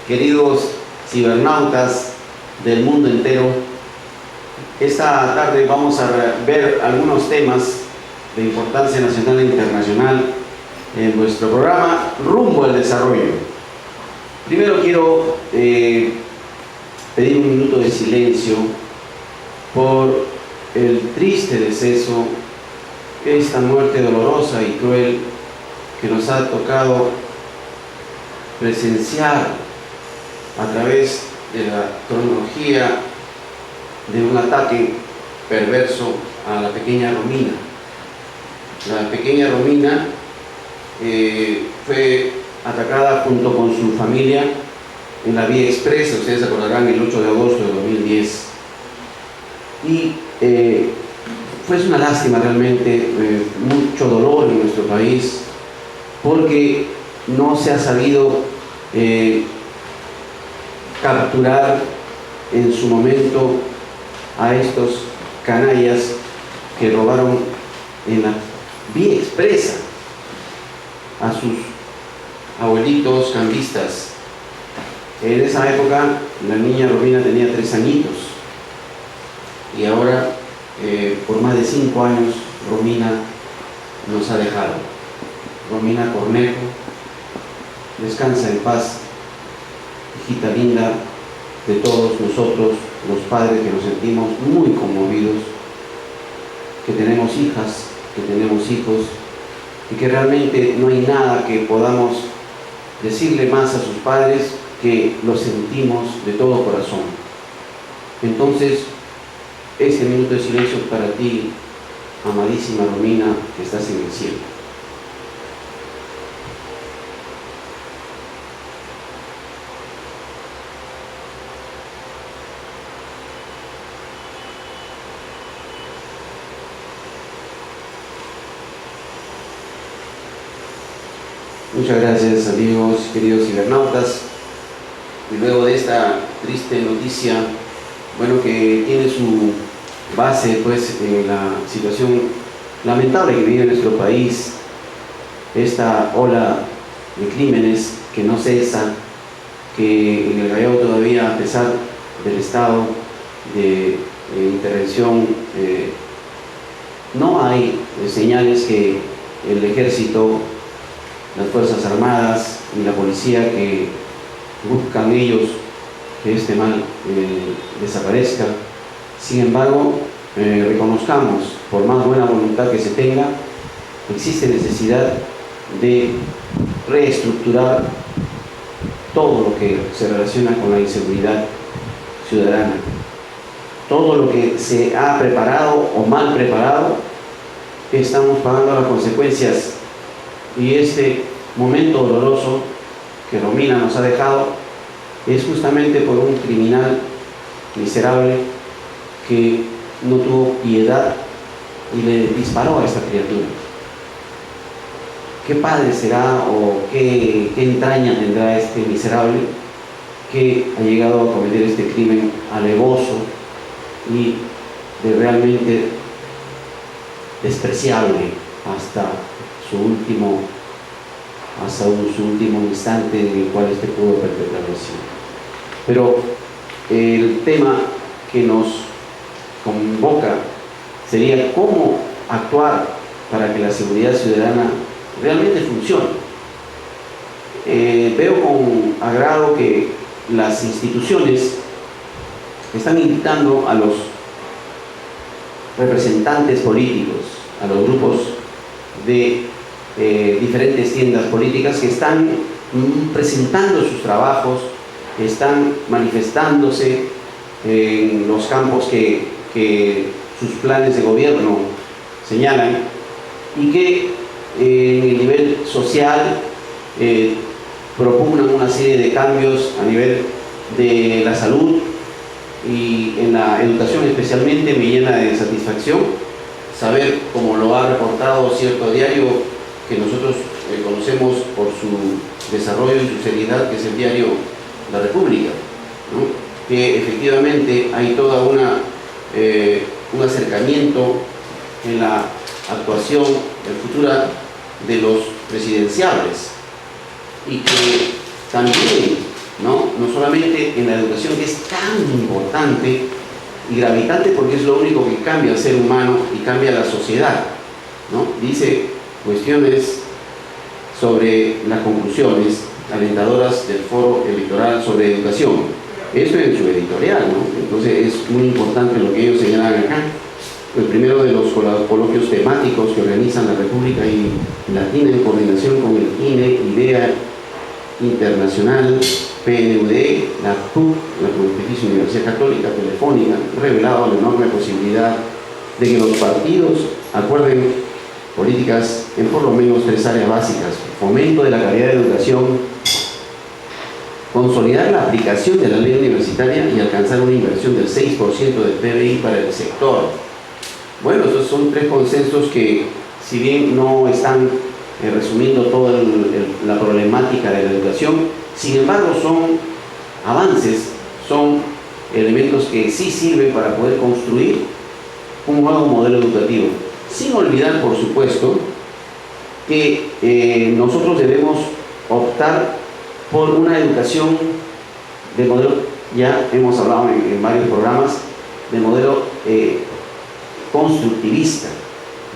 queridos cibernautas del mundo entero. Esta tarde vamos a ver algunos temas de importancia nacional e internacional en nuestro programa Rumbo al Desarrollo. Primero quiero pedir un minuto de silencio por el triste deceso, esta muerte dolorosa y cruel que nos ha tocado presenciar a través de la cronología de un ataque perverso a la pequeña Romina. La pequeña Romina fue atacada junto con su familia en la Vía Expresa, ustedes se acordarán, el 8 de agosto de 2010. Y fue una lástima realmente, mucho dolor en nuestro país, porque no se ha sabido capturar en su momento a estos canallas que robaron en la Vía Expresa a sus abuelitos cambistas. En esa época la niña Romina tenía 3 añitos y ahora por más de 5 años Romina nos ha dejado. Romina Cornejo, descansa en paz, hijita linda de todos nosotros, los padres que nos sentimos muy conmovidos, que tenemos hijas, que tenemos hijos, y que realmente no hay nada que podamos decirle más a sus padres que lo sentimos de todo corazón. Entonces, este minuto de silencio para ti, amadísima Romina, que estás en el cielo. Muchas gracias, amigos, queridos cibernautas. Y luego de esta triste noticia, bueno, que tiene su base pues en la situación lamentable que vive nuestro país, esta ola de crímenes que no cesa, que en el Callao todavía, a pesar del estado de intervención, no hay señales que el ejército, las Fuerzas Armadas y la policía que buscan ellos que este mal desaparezca. Sin embargo, reconozcamos, por más buena voluntad que se tenga, existe necesidad de reestructurar todo lo que se relaciona con la inseguridad ciudadana. Todo lo que se ha preparado o mal preparado, estamos pagando las consecuencias. Y este momento doloroso que Romina nos ha dejado es justamente por un criminal miserable que no tuvo piedad y le disparó a esta criatura. ¿Qué padre será o qué entraña tendrá este miserable que ha llegado a cometer este crimen alevoso y realmente despreciable hasta su último instante en el cual este pudo perpetrar así? Pero el tema que nos convoca sería cómo actuar para que la seguridad ciudadana realmente funcione. Veo con agrado que las instituciones están invitando a los representantes políticos, a los grupos de diferentes tiendas políticas que están presentando sus trabajos, están manifestándose en los campos que sus planes de gobierno señalan, y que en el nivel social propugnan una serie de cambios a nivel de la salud y en la educación especialmente. Me llena de satisfacción saber, como lo ha reportado cierto diario que nosotros conocemos por su desarrollo y su seriedad, que es el diario La República, ¿no?, que efectivamente hay toda un acercamiento en la actuación futura de los presidenciables, y que también no solamente en la educación, que es tan importante y gravitante porque es lo único que cambia al ser humano y cambia la sociedad, ¿no? Dice cuestiones sobre las conclusiones alentadoras del Foro Electoral sobre Educación. Esto en su editorial, ¿no? Entonces es muy importante lo que ellos señalan acá. El primero de los coloquios temáticos que organizan la República y Latina en coordinación con el INE, IDEA Internacional, PNUD, la PUC, la Pontificia Universidad Católica, Telefónica, revelado la enorme posibilidad de que los partidos acuerden políticas en por lo menos 3 áreas básicas: fomento de la calidad de educación, consolidar la aplicación de la ley universitaria y alcanzar una inversión del 6% del PBI para el sector. Bueno, estos son 3 consensos que, si bien no están resumiendo toda la problemática de la educación, sin embargo son avances, son elementos que sí sirven para poder construir un nuevo modelo educativo, sin olvidar, por supuesto, que nosotros debemos optar por una educación de modelo, ya hemos hablado en varios programas, de modelo constructivista,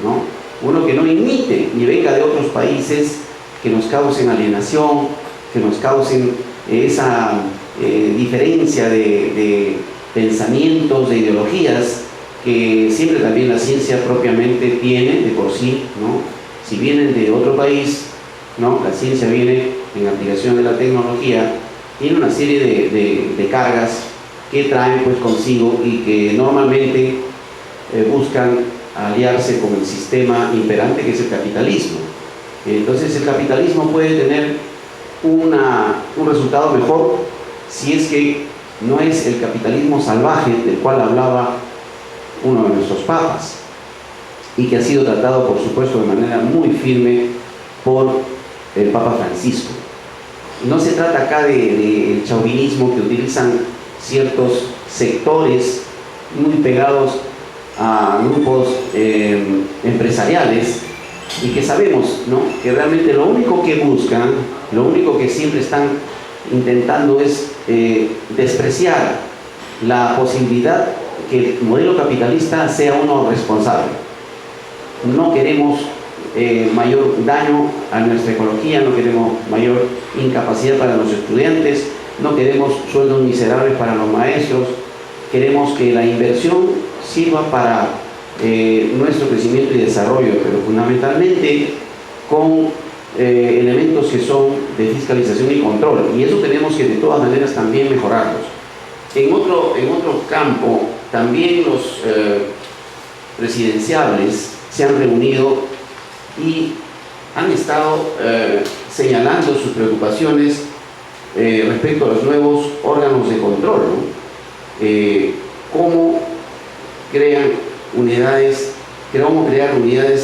¿no? Uno que no imite ni venga de otros países que nos causen alienación, que nos causen esa diferencia de pensamientos, de ideologías, que siempre también la ciencia propiamente tiene de por sí, ¿no? Si vienen de otro país, ¿no? La ciencia viene en aplicación de la tecnología, tiene una serie de cargas que traen pues consigo y que normalmente buscan aliarse con el sistema imperante, que es el capitalismo. Entonces el capitalismo puede tener un resultado mejor si es que no es el capitalismo salvaje del cual hablaba uno de nuestros papas y que ha sido tratado, por supuesto, de manera muy firme por el Papa Francisco. No se trata acá del chauvinismo que utilizan ciertos sectores muy pegados a grupos empresariales y que sabemos, ¿no?, que realmente lo único que buscan, lo único que siempre están intentando es despreciar la posibilidad que el modelo capitalista sea uno responsable. No queremos mayor daño a nuestra ecología, no queremos mayor incapacidad para los estudiantes, no queremos sueldos miserables para los maestros, queremos que la inversión sirva para nuestro crecimiento y desarrollo, pero fundamentalmente con elementos que son de fiscalización y control, y eso tenemos que de todas maneras también mejorarlos. En otro campo, también los presidenciables se han reunido y han estado señalando sus preocupaciones respecto a los nuevos órganos de control, ¿no? Cómo crear unidades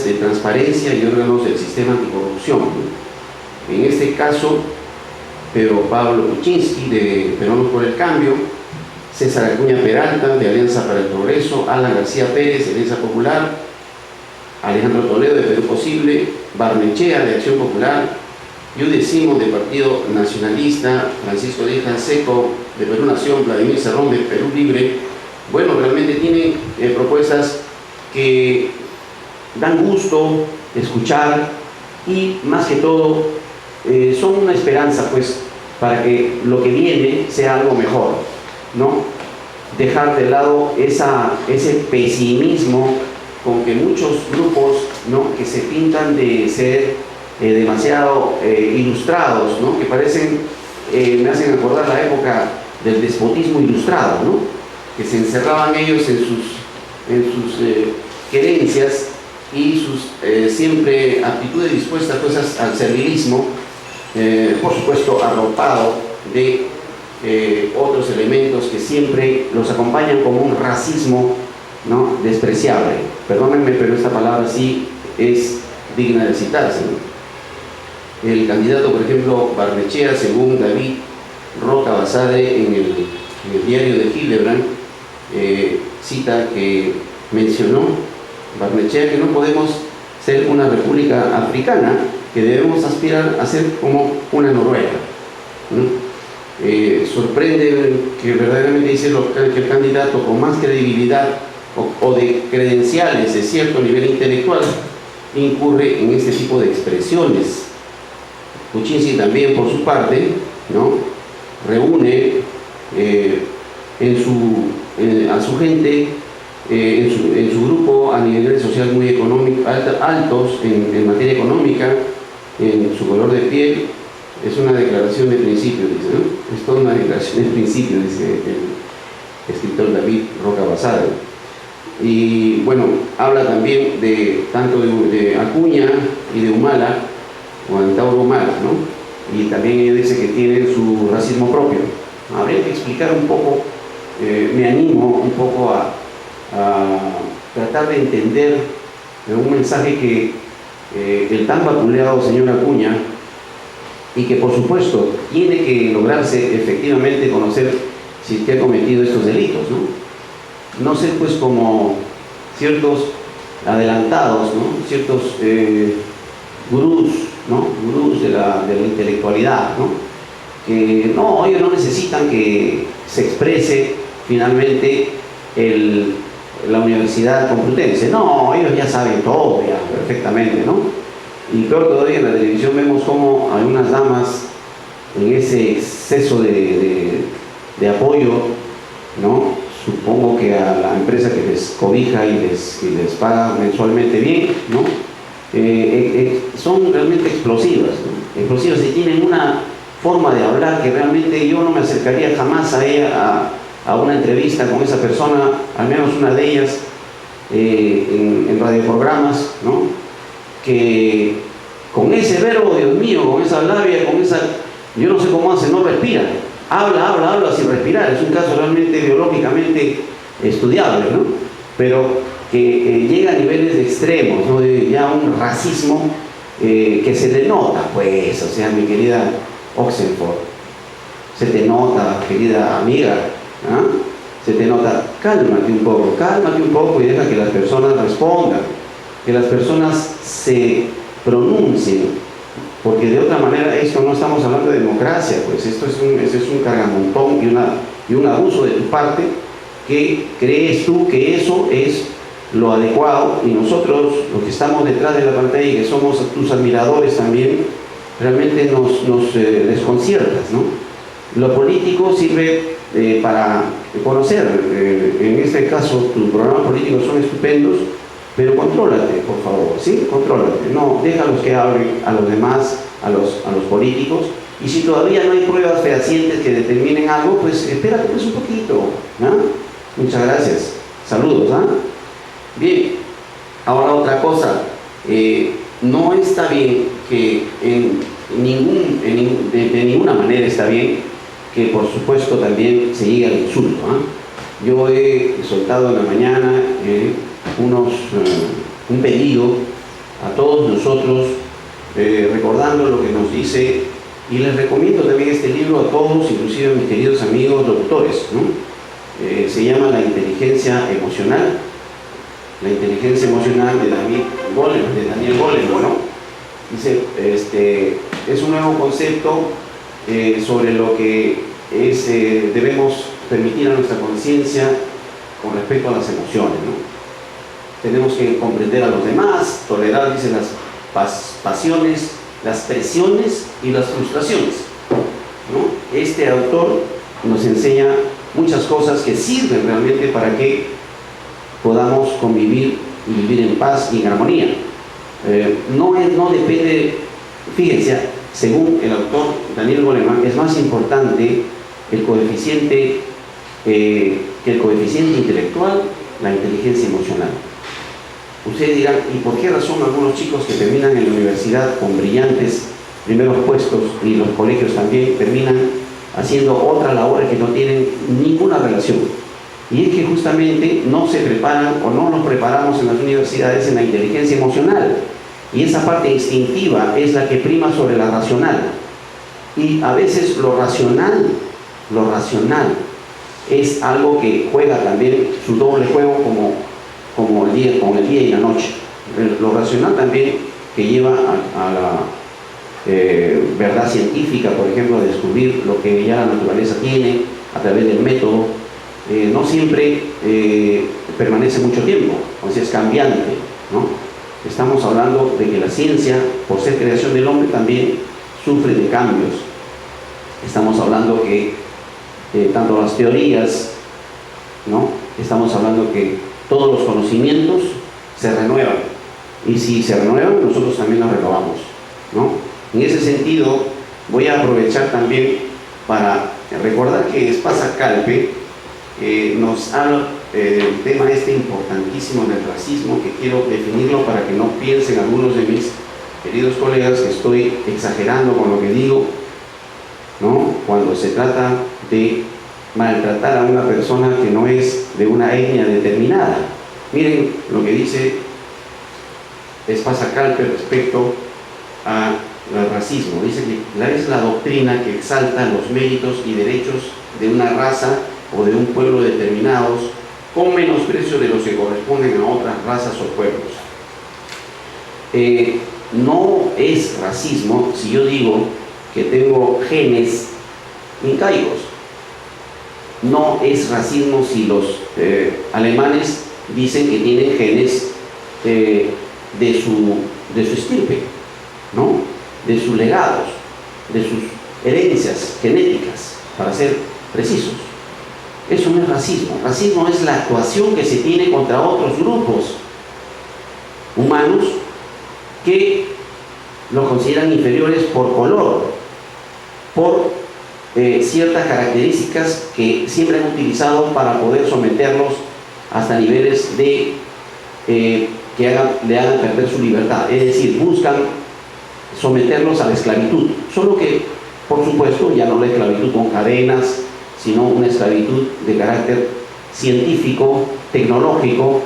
de transparencia y órganos del sistema anticorrupción, ¿no? En este caso, Pedro Pablo Kuczynski, de Peronos por el Cambio, César Acuña Peralta, de Alianza para el Progreso, Alan García Pérez, de Alianza Popular, Alejandro Toledo, de Perú Posible, Barnechea, de Acción Popular, Yude Simón, de Partido Nacionalista, Francisco Díaz Canseco, de Perú Nación, Vladimir Cerrón, de Perú Libre. Bueno, realmente tienen propuestas que dan gusto escuchar y, más que todo, son una esperanza, pues, para que lo que viene sea algo mejor, ¿no? Dejar de lado ese pesimismo con que muchos grupos, ¿no?, que se pintan de ser demasiado ilustrados, ¿no?, que parecen, me hacen acordar la época del despotismo ilustrado, ¿no?, que se encerraban ellos en sus querencias y sus siempre actitudes dispuestas pues al servilismo, por supuesto arropado de otros elementos que siempre los acompañan como un racismo, ¿no?, despreciable. Perdónenme, pero esta palabra sí es digna de citarse, ¿no? El candidato, por ejemplo, Barnechea, según David Roca Basadre en el diario de Hildebrand, cita que mencionó Barnechea que no podemos ser una república africana, que debemos aspirar a ser como una Noruega, ¿no? Sorprende que verdaderamente dice que el candidato con más credibilidad o de credenciales de cierto nivel intelectual incurre en este tipo de expresiones. Kuczynski también, por su parte, ¿no?, reúne a su gente, en su grupo, a niveles sociales muy altos en materia económica, en su color de piel. Es una declaración de principio, dice, ¿no? Es toda una declaración de principio, dice el escritor David Roca Basada. Y bueno, habla también tanto de Acuña y de Humala, o Antauro Humala, ¿no? Y también ella dice que tienen su racismo propio. Habría que explicar un poco, me animo un poco a tratar de entender un mensaje que el tan vapuleado señor Acuña, y que por supuesto tiene que lograrse efectivamente conocer si es que ha cometido estos delitos, ¿no? No ser pues como ciertos adelantados, ¿no?, ciertos gurús, ¿no?, gurús de la intelectualidad, ¿no?, que no, ellos no necesitan que se exprese finalmente la Universidad Complutense, no, ellos ya saben todo ya perfectamente, ¿no? Y peor todavía, en la televisión vemos como algunas damas, en ese exceso de apoyo, ¿no?, supongo que a la empresa que les cobija y les paga mensualmente bien, ¿no?, son realmente explosivas, ¿no?, explosivas, y tienen una forma de hablar que realmente yo no me acercaría jamás a ella, a una entrevista con esa persona, al menos una de ellas, en radioprogramas, ¿no?, que con ese verbo, Dios mío, con esa labia, con esa, yo no sé cómo hace, no respira, habla sin respirar. Es un caso realmente biológicamente estudiable, ¿no?, pero que llega a niveles extremos, ¿no?, de ya un racismo que se le nota, pues, o sea, mi querida Oxenford, se te nota, querida amiga, ¿ah? Se te nota. Cálmate un poco y deja que las personas respondan, que las personas se pronuncien, porque de otra manera esto no estamos hablando de democracia, pues esto es un cargamontón y un abuso de tu parte, que crees tú que eso es lo adecuado, y nosotros, los que estamos detrás de la pantalla y que somos tus admiradores también, realmente nos desconciertas, ¿no? Lo político sirve para conocer, en este caso tus programas políticos son estupendos, pero contrólate, por favor, ¿sí? Contrólate, no, déjalos que hablen a los demás, a los políticos, y si todavía no hay pruebas fehacientes que determinen algo, pues espérate pues un poquito, ¿no? Muchas gracias, saludos, ¿ah? Bien, ahora otra cosa, no está bien que de ninguna manera está bien que por supuesto también se llegue al insulto, ¿eh? Yo he soltado en la mañana un pedido a todos nosotros, recordando lo que nos dice, y les recomiendo también este libro a todos, inclusive a mis queridos amigos locutores, ¿no? Se llama La inteligencia emocional. La inteligencia emocional de Daniel Goleman, ¿no? Dice, es un nuevo concepto sobre lo que debemos permitir a nuestra conciencia con respecto a las emociones, ¿no? Tenemos que comprender a los demás, tolerar, dice, las pasiones, las presiones y las frustraciones, ¿no? Este autor nos enseña muchas cosas que sirven realmente para que podamos convivir y vivir en paz y en armonía. No depende, fíjense, según el autor Daniel Goleman, es más importante el coeficiente que el coeficiente intelectual, la inteligencia emocional. Ustedes dirán, ¿y por qué razón algunos chicos que terminan en la universidad con brillantes primeros puestos, y los colegios también, terminan haciendo otra labor que no tienen ninguna relación? Y es que justamente no se preparan o no nos preparamos en las universidades en la inteligencia emocional, y esa parte instintiva es la que prima sobre la racional, y a veces lo racional es algo que juega también su doble juego como el día y la noche. Lo racional también que lleva verdad científica, por ejemplo, de descubrir lo que ya la naturaleza tiene a través del método, no siempre permanece mucho tiempo, o sea, es cambiante, ¿no? Estamos hablando de que la ciencia, por ser creación del hombre, también sufre de cambios. Estamos hablando que tanto las teorías, ¿no? Estamos hablando que todos los conocimientos se renuevan, y si se renuevan, nosotros también nos renovamos, ¿no? En ese sentido, voy a aprovechar también para recordar que Espasa Calpe nos habla del tema importantísimo del racismo, que quiero definirlo para que no piensen algunos de mis queridos colegas que estoy exagerando con lo que digo, ¿no? Cuando se trata de maltratar a una persona que no es de una etnia determinada. Miren lo que dice Espasa Calpe respecto al racismo. Dice que es la doctrina que exalta los méritos y derechos de una raza o de un pueblo determinados con menosprecio de los que corresponden a otras razas o pueblos. No es racismo si yo digo que tengo genes incaicos. No es racismo si los alemanes dicen que tienen genes de su estirpe, ¿no? De sus legados, de sus herencias genéticas, para ser precisos. Eso no es racismo. Racismo es la actuación que se tiene contra otros grupos humanos que los consideran inferiores por color, por ciertas características que siempre han utilizado para poder someterlos hasta niveles de que le hagan perder su libertad. Es decir, buscan someterlos a la esclavitud, solo que, por supuesto, ya no la esclavitud con cadenas, sino una esclavitud de carácter científico, tecnológico,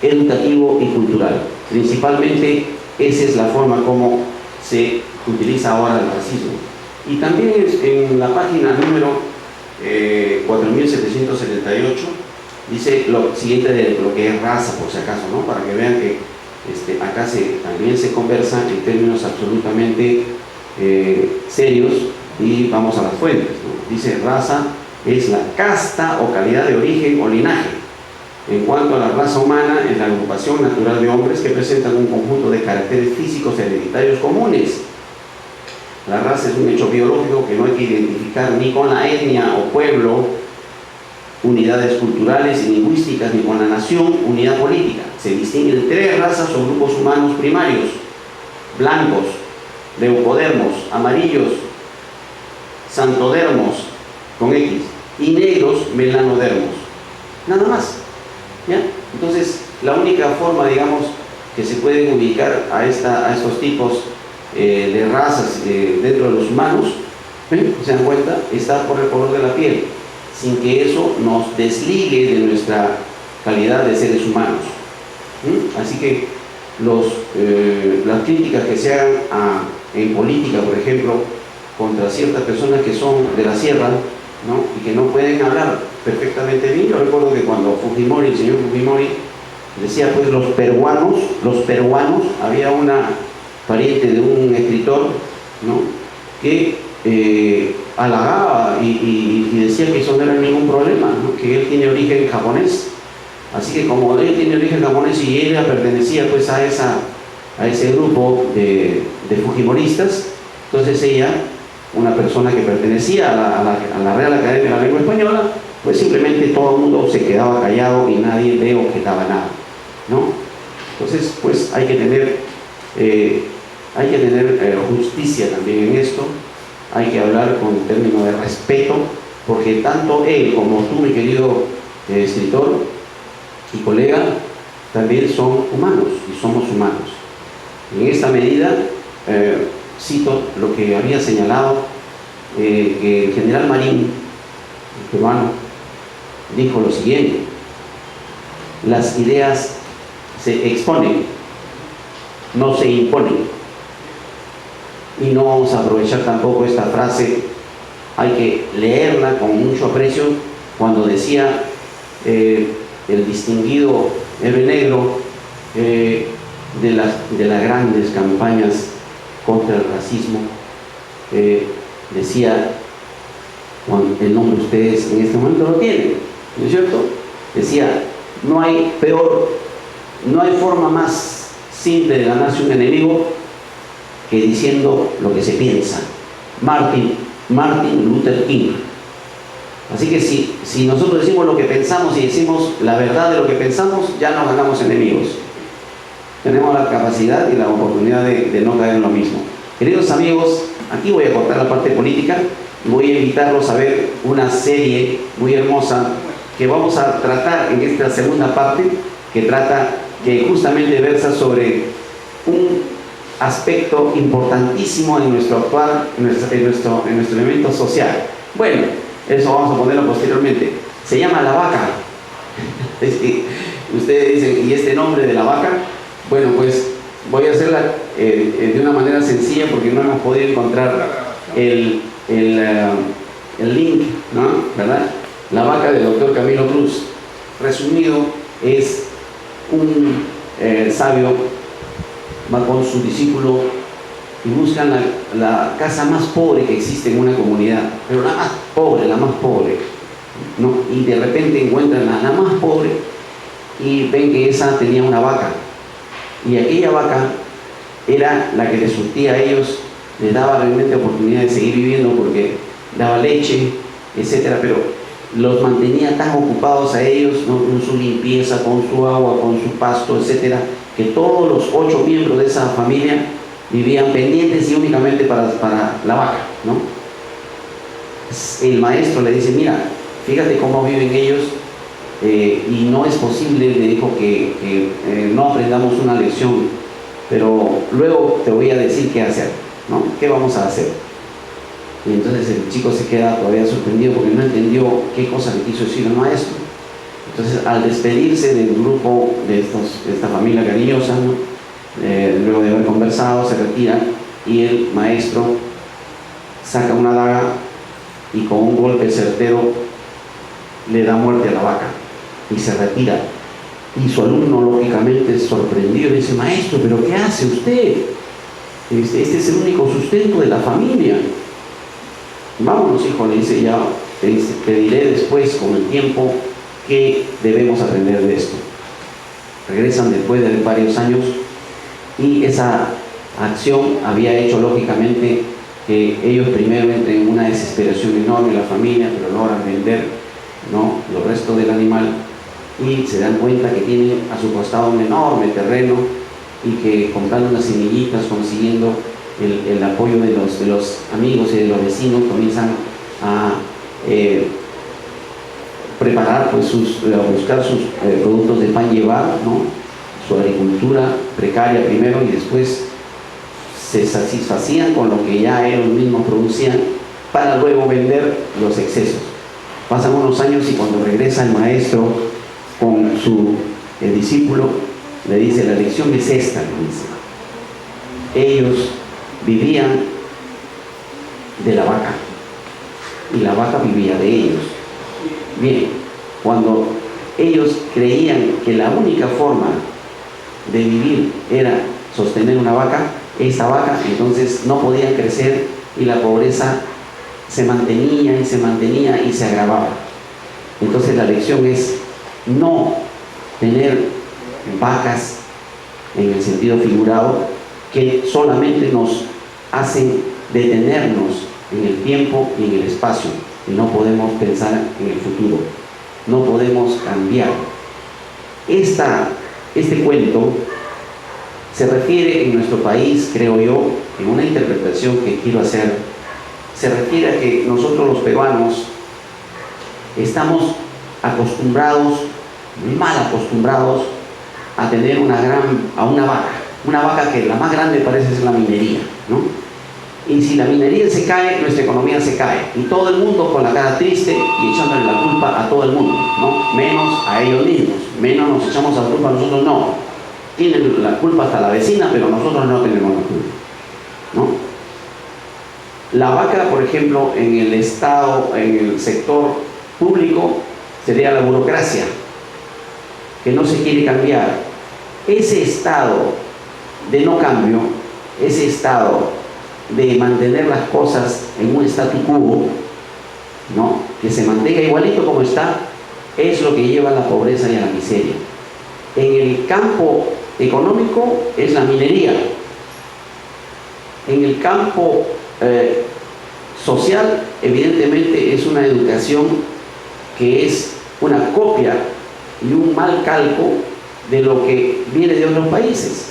educativo y cultural. Principalmente, esa es la forma como se utiliza ahora el racismo. Y también en la página número 4778 dice lo siguiente de lo que es raza, por si acaso, ¿no? Para que vean que acá también se conversa en términos absolutamente serios, y vamos a las fuentes, ¿no? Dice: raza es la casta o calidad de origen o linaje. En cuanto a la raza humana, es la agrupación natural de hombres que presentan un conjunto de caracteres físicos hereditarios comunes. La raza es un hecho biológico que no hay que identificar ni con la etnia o pueblo, unidades culturales y lingüísticas, ni con la nación, unidad política. Se distinguen tres razas o grupos humanos primarios: blancos, leucodermos, amarillos, santodermos, con X, y negros, melanodermos. Nada más, ¿ya? Entonces, la única forma, digamos, que se pueden ubicar a estos tipos de razas dentro de los humanos, ¿se dan cuenta? Está por el color de la piel, sin que eso nos desligue de nuestra calidad de seres humanos. Así que las críticas que se hagan en política, por ejemplo, contra ciertas personas que son de la sierra, ¿no? Y que no pueden hablar perfectamente bien. Yo recuerdo que cuando el señor Fujimori decía, pues los peruanos, había una pariente de un escritor, ¿no? Que halagaba y decía que eso no era ningún problema, ¿no? Que él tiene origen japonés. Así que como él tiene origen japonés y ella pertenecía pues a ese grupo de fujimoristas, entonces ella, una persona que pertenecía a la Real Academia de la Lengua Española, pues simplemente todo el mundo se quedaba callado y nadie le objetaba nada, ¿no? Entonces, pues hay que tener justicia también en esto. Hay que hablar con términos de respeto, porque tanto él como tú, mi querido escritor y colega, también son humanos y somos humanos. En esta medida, cito lo que había señalado, que el general Marín, el peruano, dijo lo siguiente: las ideas se exponen, no se imponen. Y no vamos a aprovechar tampoco esta frase, hay que leerla con mucho aprecio, cuando decía el distinguido Héroe Negro, de las grandes campañas contra el racismo. Decía, el nombre ustedes en este momento lo tienen, ¿no es cierto? Decía, no hay forma más simple de ganarse un enemigo que diciendo lo que se piensa. Martin Luther King. Así que si nosotros decimos lo que pensamos y decimos la verdad de lo que pensamos, ya nos ganamos enemigos. Tenemos la capacidad y la oportunidad de no caer en lo mismo. Queridos amigos, aquí voy a cortar la parte política y voy a invitarlos a ver una serie muy hermosa que vamos a tratar en esta segunda parte, que justamente versa sobre un aspecto importantísimo en nuestro actual, en nuestro elemento social. Bueno, eso vamos a ponerlo posteriormente. Se llama La Vaca. Ustedes dicen, ¿y este nombre de la vaca? Bueno, pues voy a hacerla de una manera sencilla porque no hemos podido encontrar el link, ¿no? ¿Verdad? La Vaca del doctor Camilo Cruz. Resumido, es un sabio, va con su discípulo y buscan la casa más pobre que existe en una comunidad, pero la más pobre, ¿no? Y de repente encuentran a la más pobre y ven que esa tenía una vaca, y aquella vaca era la que les surtía a ellos, les daba realmente oportunidad de seguir viviendo porque daba leche, etcétera, pero los mantenía tan ocupados a ellos, ¿no? Con su limpieza, con su agua, con su pasto, etcétera, que todos los 8 miembros de esa familia vivían pendientes y únicamente para la vaca, ¿no? El maestro le dice, mira, fíjate cómo viven ellos, y no es posible, le dijo, que no aprendamos una lección, pero luego te voy a decir qué hacer, ¿no? ¿Qué vamos a hacer? Y entonces el chico se queda todavía sorprendido porque no entendió qué cosa le quiso decir el maestro. Entonces, al despedirse del grupo de esta familia cariñosa, ¿no? Luego de haber conversado, se retira y el maestro saca una daga y con un golpe certero le da muerte a la vaca y se retira. Y su alumno, lógicamente sorprendido, dice, maestro, ¿pero qué hace usted? Este es el único sustento de la familia. Vámonos, hijo, le dice, ya te diré después, con el tiempo, qué debemos aprender de esto. Regresan después de varios años y esa acción había hecho, lógicamente, que ellos primero entren en una desesperación enorme, la familia, pero logran vender, ¿no?, los restos del animal y se dan cuenta que tienen a su costado un enorme terreno y que comprando unas semillitas, consiguiendo el apoyo de los amigos y de los vecinos, comienzan a preparar, pues, a buscar sus productos de pan llevar, ¿no? Su agricultura precaria primero y después se satisfacían con lo que ya ellos mismos producían para luego vender los excesos. Pasan unos años y cuando regresa el maestro con su discípulo, le dice, la lección es esta, le dice. Ellos vivían de la vaca y la vaca vivía de ellos. Bien, cuando ellos creían que la única forma de vivir era sostener una vaca, esa vaca entonces no podía crecer y la pobreza se mantenía y se agravaba. Entonces la lección es no tener vacas en el sentido figurado que solamente nos hacen detenernos en el tiempo y en el espacio y no podemos pensar en el futuro, no podemos cambiar. Este cuento se refiere en nuestro país, creo yo, en una interpretación que quiero hacer, se refiere a que nosotros los peruanos estamos acostumbrados, mal acostumbrados, a tener una vaca que la más grande parece ser la minería, ¿no? Y si la minería se cae, nuestra economía se cae. Y todo el mundo con la cara triste y echándole la culpa a todo el mundo, ¿no? Menos a ellos mismos. Menos nos echamos la culpa a nosotros, no. Tienen la culpa hasta la vecina, pero nosotros no tenemos la culpa, ¿no? La vaca, por ejemplo, en el Estado, en el sector público, sería la burocracia, que no se quiere cambiar. Ese estado de no cambio ese estado de mantener las cosas en un statu quo, ¿no? Que se mantenga igualito como está, es lo que lleva a la pobreza y a la miseria. En el campo económico es la minería. En el campo social, evidentemente, es una educación que es una copia y un mal calco de lo que viene de otros países.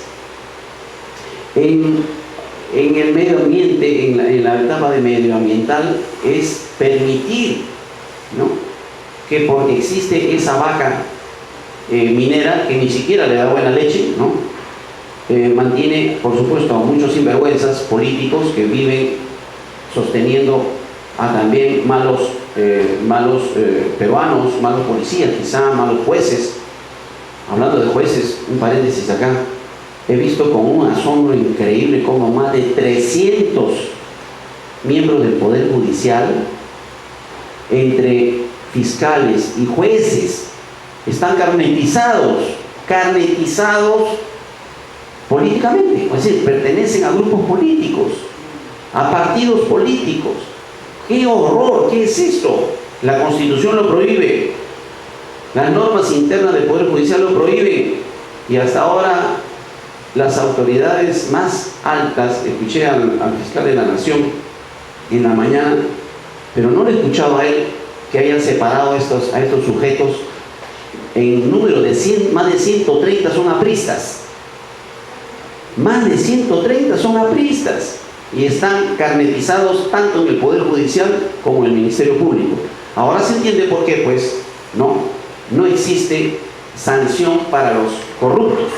En el medio ambiente, en la etapa de medioambiental, es permitir, ¿no?, que porque existe esa vaca minera que ni siquiera le da buena leche, ¿no?, mantiene, por supuesto, a muchos sinvergüenzas políticos que viven sosteniendo a también malos peruanos, malos policías, quizá malos jueces. Hablando de jueces, un paréntesis acá, he visto con un asombro increíble cómo más de 300 miembros del Poder Judicial, entre fiscales y jueces, están carnetizados políticamente, es decir, pertenecen a grupos políticos, a partidos políticos. ¡Qué horror! ¿Qué es esto? La Constitución lo prohíbe, las normas internas del Poder Judicial lo prohíben, y hasta ahora las autoridades más altas, escuché al fiscal de la Nación en la mañana, pero no le he escuchado a él que hayan separado a estos sujetos en número de más de 130 son apristas. Más de 130 son apristas y están carnetizados tanto en el Poder Judicial como en el Ministerio Público. Ahora se entiende por qué, pues, no existe sanción para los corruptos.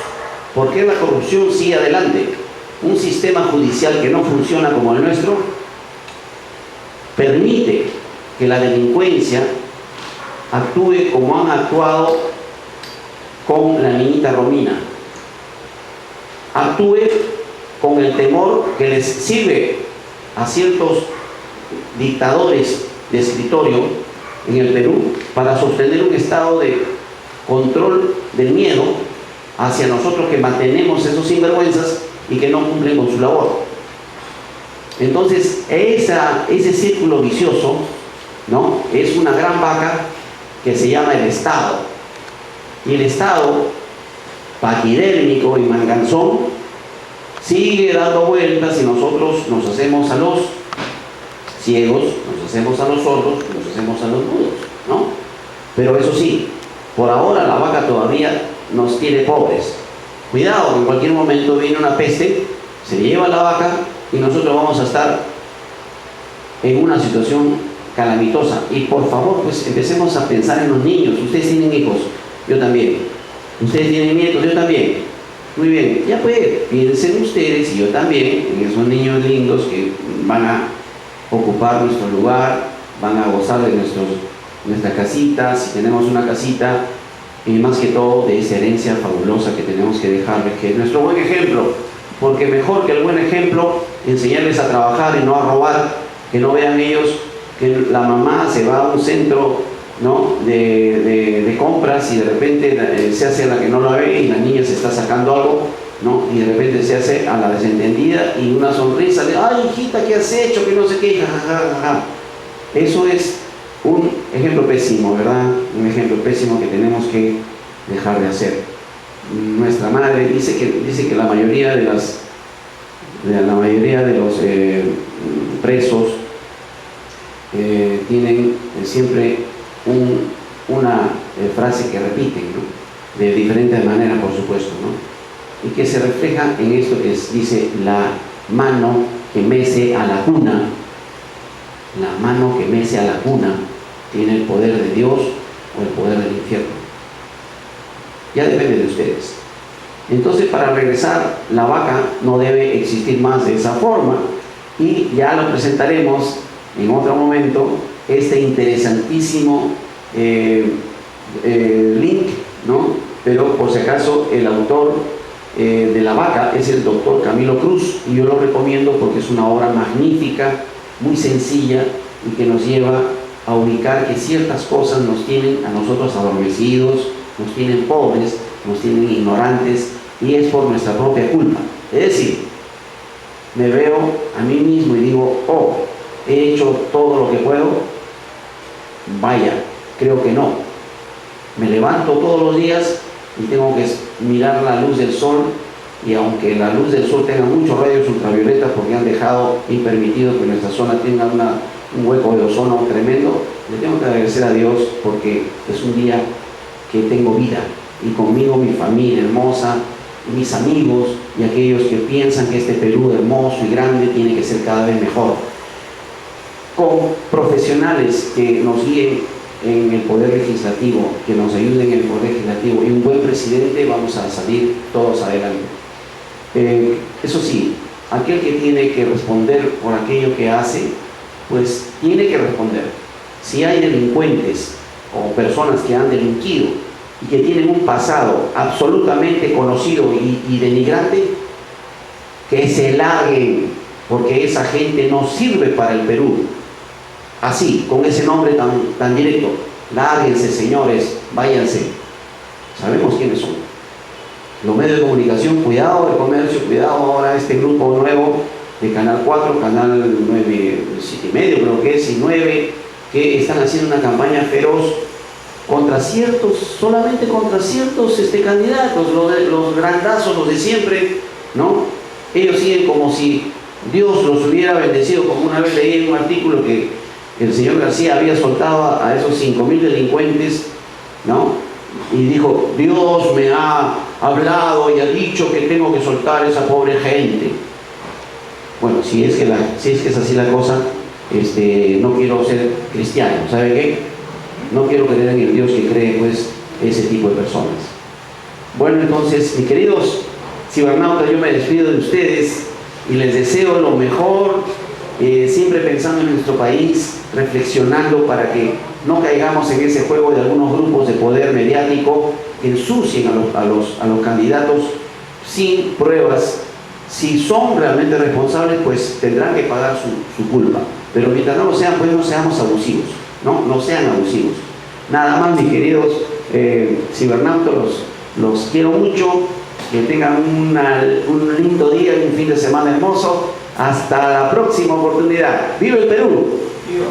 ¿Por qué la corrupción sigue adelante? Un sistema judicial que no funciona como el nuestro permite que la delincuencia actúe como han actuado con la niñita Romina. Actúe con el temor que les sirve a ciertos dictadores de escritorio en el Perú para sostener un estado de control del miedo hacia nosotros que mantenemos esos sinvergüenzas y que no cumplen con su labor. Entonces, ese círculo vicioso, ¿no?, es una gran vaca que se llama el Estado. Y el Estado, paquidérmico y manganzón, sigue dando vueltas y nosotros nos hacemos a los ciegos, nos hacemos a los sordos, nos hacemos a los mudos, ¿no? Pero eso sí, por ahora la vaca todavía nos tiene pobres. Cuidado, que en cualquier momento viene una peste, se lleva la vaca y nosotros vamos a estar en una situación calamitosa. Y por favor, pues empecemos a pensar en los niños. Ustedes tienen hijos, yo también. Ustedes tienen nietos, yo también. Muy bien, ya pues, piensen ustedes y yo también en esos niños lindos que van a ocupar nuestro lugar, van a gozar de nuestra casita, si tenemos una casita, y más que todo de esa herencia fabulosa que tenemos que dejarles, que es nuestro buen ejemplo, porque mejor que el buen ejemplo, enseñarles a trabajar y no a robar, que no vean ellos que la mamá se va a un centro, ¿no?, de compras y de repente se hace a la que no la ve y la niña se está sacando algo, ¿no?, y de repente se hace a la desentendida y una sonrisa de ¡ay, hijita, qué has hecho!, que no sé qué, jajaja. Eso es un ejemplo pésimo, ¿verdad? Un ejemplo pésimo que tenemos que dejar de hacer. Nuestra madre dice que la mayoría de los presos tienen siempre una frase que repiten, ¿no?, de diferentes maneras, por supuesto, ¿no?, y que se refleja en esto que dice: la mano que mece a la cuna, la mano que mece a la cuna tiene el poder de Dios o el poder del infierno. Ya depende de ustedes. Entonces, para regresar, la vaca no debe existir más de esa forma, y ya lo presentaremos en otro momento, este interesantísimo link, ¿no? Pero por si acaso, el autor de La Vaca es el doctor Camilo Cruz, y yo lo recomiendo porque es una obra magnífica, muy sencilla, y que nos lleva a ubicar que ciertas cosas nos tienen a nosotros adormecidos, nos tienen pobres, nos tienen ignorantes, y es por nuestra propia culpa. Es decir, me veo a mí mismo y digo, oh, he hecho todo lo que puedo. Vaya, creo que no. Me levanto todos los días y tengo que mirar la luz del sol, y aunque la luz del sol tenga muchos rayos ultravioletas porque han dejado impermitido que nuestra zona tenga un hueco de ozono tremendo, le tengo que agradecer a Dios porque es un día que tengo vida, y conmigo mi familia hermosa, mis amigos y aquellos que piensan que este Perú hermoso y grande tiene que ser cada vez mejor, con profesionales que nos guíen en el poder legislativo, que nos ayuden en el poder legislativo, y un buen presidente, vamos a salir todos adelante. Eso sí, aquel que tiene que responder por aquello que hace, pues tiene que responder. Si hay delincuentes o personas que han delinquido y que tienen un pasado absolutamente conocido y denigrante, que se larguen, porque esa gente no sirve para el Perú. Así, con ese nombre tan directo, lárguense, señores, váyanse. Sabemos quiénes son. Los medios de comunicación, cuidado, el comercio, cuidado ahora este grupo nuevo de Canal 4, Canal 9, 7 y medio creo que es, y 9, que están haciendo una campaña feroz contra ciertos, solamente contra ciertos candidatos, los grandazos, los de siempre, ¿no? Ellos siguen como si Dios los hubiera bendecido, como una vez leí en un artículo que el señor García había soltado a esos 5.000 delincuentes, ¿no? Y dijo, Dios me ha hablado y ha dicho que tengo que soltar a esa pobre gente. Bueno, si es que es así la cosa, no quiero ser cristiano, ¿sabe qué? No quiero creer en el Dios que cree, pues, ese tipo de personas. Bueno, entonces, mis queridos cibernautas, yo me despido de ustedes y les deseo lo mejor, siempre pensando en nuestro país, reflexionando para que no caigamos en ese juego de algunos grupos de poder mediático que ensucien a los candidatos sin pruebas. Si son realmente responsables, pues tendrán que pagar su culpa. Pero mientras no lo sean, pues no seamos abusivos, no sean abusivos. Nada más, mis queridos cibernautas, los quiero mucho, que tengan un lindo día y un fin de semana hermoso. Hasta la próxima oportunidad. ¡Viva el Perú! ¡Viva!